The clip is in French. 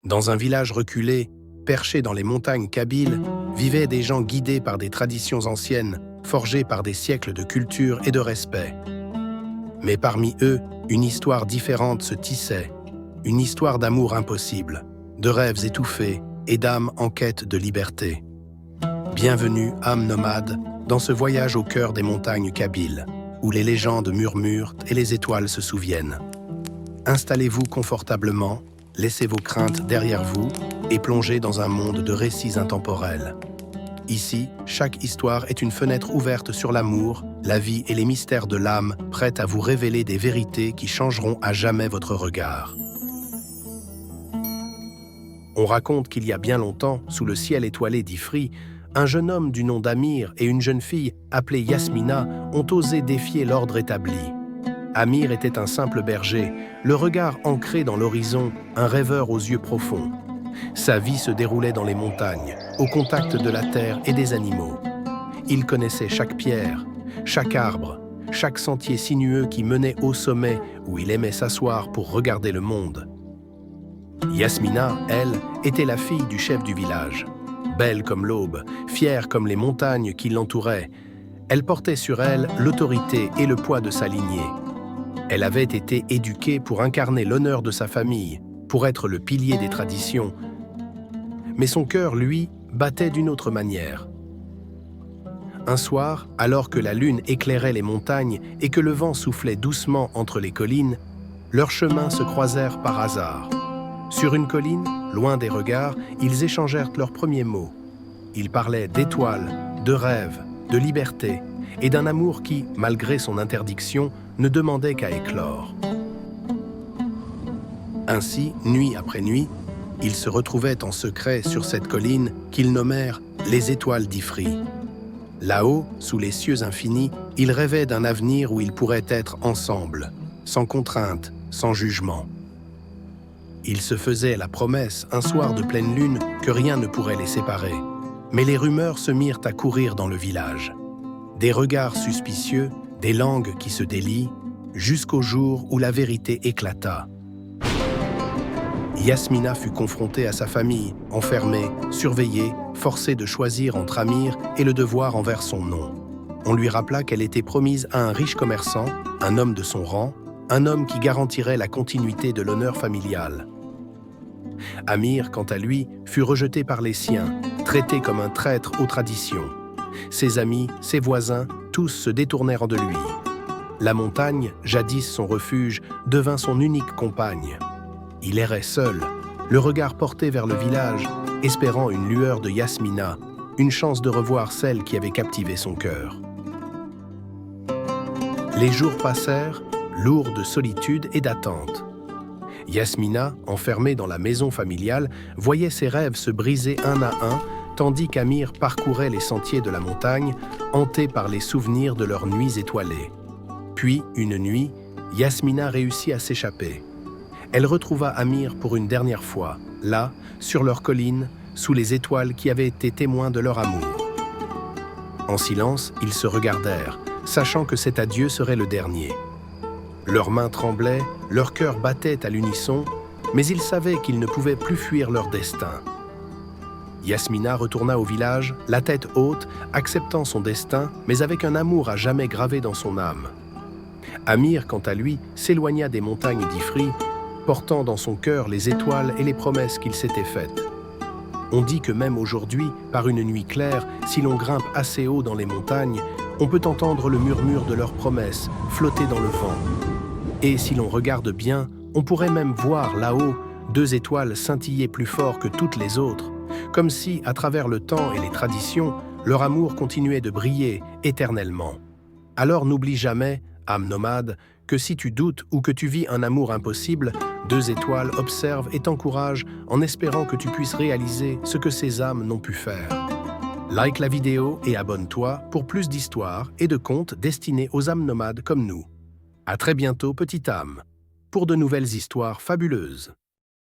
Dans un village reculé, perché dans les montagnes kabyles, vivaient des gens guidés par des traditions anciennes, forgées par des siècles de culture et de respect. Mais parmi eux, une histoire différente se tissait, une histoire d'amour impossible, de rêves étouffés et d'âmes en quête de liberté. Bienvenue, âmes nomades, dans ce voyage au cœur des montagnes kabyles, où les légendes murmurent et les étoiles se souviennent. Installez-vous confortablement, laissez vos craintes derrière vous et plongez dans un monde de récits intemporels. Ici, chaque histoire est une fenêtre ouverte sur l'amour, la vie et les mystères de l'âme, prête à vous révéler des vérités qui changeront à jamais votre regard. On raconte qu'il y a bien longtemps, sous le ciel étoilé d'Ifri, un jeune homme du nom d'Amir et une jeune fille appelée Yasmina ont osé défier l'ordre établi. Amir était un simple berger, le regard ancré dans l'horizon, un rêveur aux yeux profonds. Sa vie se déroulait dans les montagnes, au contact de la terre et des animaux. Il connaissait chaque pierre, chaque arbre, chaque sentier sinueux qui menait au sommet où il aimait s'asseoir pour regarder le monde. Yasmina, elle, était la fille du chef du village. Belle comme l'aube, fière comme les montagnes qui l'entouraient, elle portait sur elle l'autorité et le poids de sa lignée. Elle avait été éduquée pour incarner l'honneur de sa famille, pour être le pilier des traditions. Mais son cœur, lui, battait d'une autre manière. Un soir, alors que la lune éclairait les montagnes et que le vent soufflait doucement entre les collines, leurs chemins se croisèrent par hasard. Sur une colline, loin des regards, ils échangèrent leurs premiers mots. Ils parlaient d'étoiles, de rêves, de liberté et d'un amour qui, malgré son interdiction, ne demandait qu'à éclore. Ainsi, nuit après nuit, ils se retrouvaient en secret sur cette colline qu'ils nommèrent les étoiles d'Ifri. Là-haut, sous les cieux infinis, ils rêvaient d'un avenir où ils pourraient être ensemble, sans contrainte, sans jugement. Ils se faisaient la promesse, un soir de pleine lune, que rien ne pourrait les séparer. Mais les rumeurs se mirent à courir dans le village. Des regards suspicieux, des langues qui se délient, jusqu'au jour où la vérité éclata. Yasmina fut confrontée à sa famille, enfermée, surveillée, forcée de choisir entre Amir et le devoir envers son nom. On lui rappela qu'elle était promise à un riche commerçant, un homme de son rang, un homme qui garantirait la continuité de l'honneur familial. Amir, quant à lui, fut rejeté par les siens, traité comme un traître aux traditions. Ses amis, ses voisins, tous se détournèrent de lui. La montagne, jadis son refuge, devint son unique compagne. Il errait seul, le regard porté vers le village, espérant une lueur de Yasmina, une chance de revoir celle qui avait captivé son cœur. Les jours passèrent, lourds de solitude et d'attente. Yasmina, enfermée dans la maison familiale, voyait ses rêves se briser un à un, tandis qu'Amir parcourait les sentiers de la montagne, hanté par les souvenirs de leurs nuits étoilées. Puis, une nuit, Yasmina réussit à s'échapper. Elle retrouva Amir pour une dernière fois, là, sur leur colline, sous les étoiles qui avaient été témoins de leur amour. En silence, ils se regardèrent, sachant que cet adieu serait le dernier. Leurs mains tremblaient, leur cœur battait à l'unisson, mais ils savaient qu'ils ne pouvaient plus fuir leur destin. Yasmina retourna au village, la tête haute, acceptant son destin, mais avec un amour à jamais gravé dans son âme. Amir, quant à lui, s'éloigna des montagnes d'Ifri, portant dans son cœur les étoiles et les promesses qu'il s'était faites. On dit que même aujourd'hui, par une nuit claire, si l'on grimpe assez haut dans les montagnes, on peut entendre le murmure de leurs promesses flotter dans le vent. Et si l'on regarde bien, on pourrait même voir là-haut 2 étoiles scintiller plus fort que toutes les autres, comme si, à travers le temps et les traditions, leur amour continuait de briller éternellement. Alors n'oublie jamais, âme nomade, que si tu doutes ou que tu vis un amour impossible, 2 étoiles observent et t'encouragent en espérant que tu puisses réaliser ce que ces âmes n'ont pu faire. Like la vidéo et abonne-toi pour plus d'histoires et de contes destinés aux âmes nomades comme nous. À très bientôt, petite âme, pour de nouvelles histoires fabuleuses.